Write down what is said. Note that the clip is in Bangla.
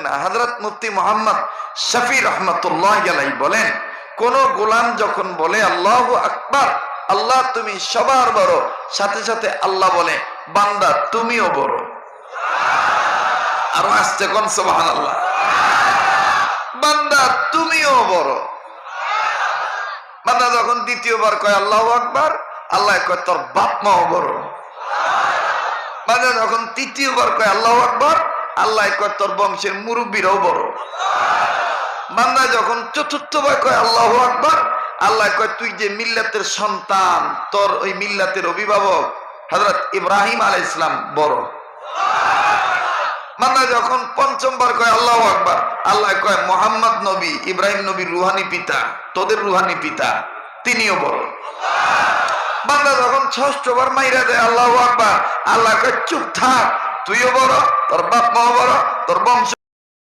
না হযরত মুফতি মুহাম্মদ শফি রহমাতুল্লাহি আলাইহি বলেন, কোন গোলাম যখন বলে আল্লাহু আকবার, আল্লাহ তুমি সবার বড়, সাথে সাথে আল্লাহ বলে বান্দা তুমিও বড়। আর আসছে কোন সুবহানাল্লাহ, বান্দা তুমিও বড়। বান্দা যখন দ্বিতীয়বার কয় আল্লাহু আকবার, আল্লাহ কয় তোর বাপ মাও বড়। বান্দা যখন তৃতীয়বার কয় আল্লাহু আকবার, আল্লাহ কয় তোর বংশের মুরব্বীরাও বড়। বান্দা যখন চতুর্থবার কয় আল্লাহু আকবার, আল্লাহ কয় তুই যে মিল্লাতের সন্তান, তোর ওই মিল্লাতের অভিভাবক হযরত ইব্রাহিম আলাইহিস সালাম বড়। বান্দা যখন পঞ্চমবার কয় আল্লাহু আকবার, আল্লাহ কয় মুহাম্মদ নবী, ইব্রাহিম নবীর রুহানি পিতা, তোদের রুহানি পিতা, তিনিও বড়। বান্দা যখন ষষ্ঠবার মাইরা দেয় আল্লাহু আকবার, আল্লাহ কয় চুপ থাক, তুইও বড়, তোর বাপ মাও বড়, তোর বংশ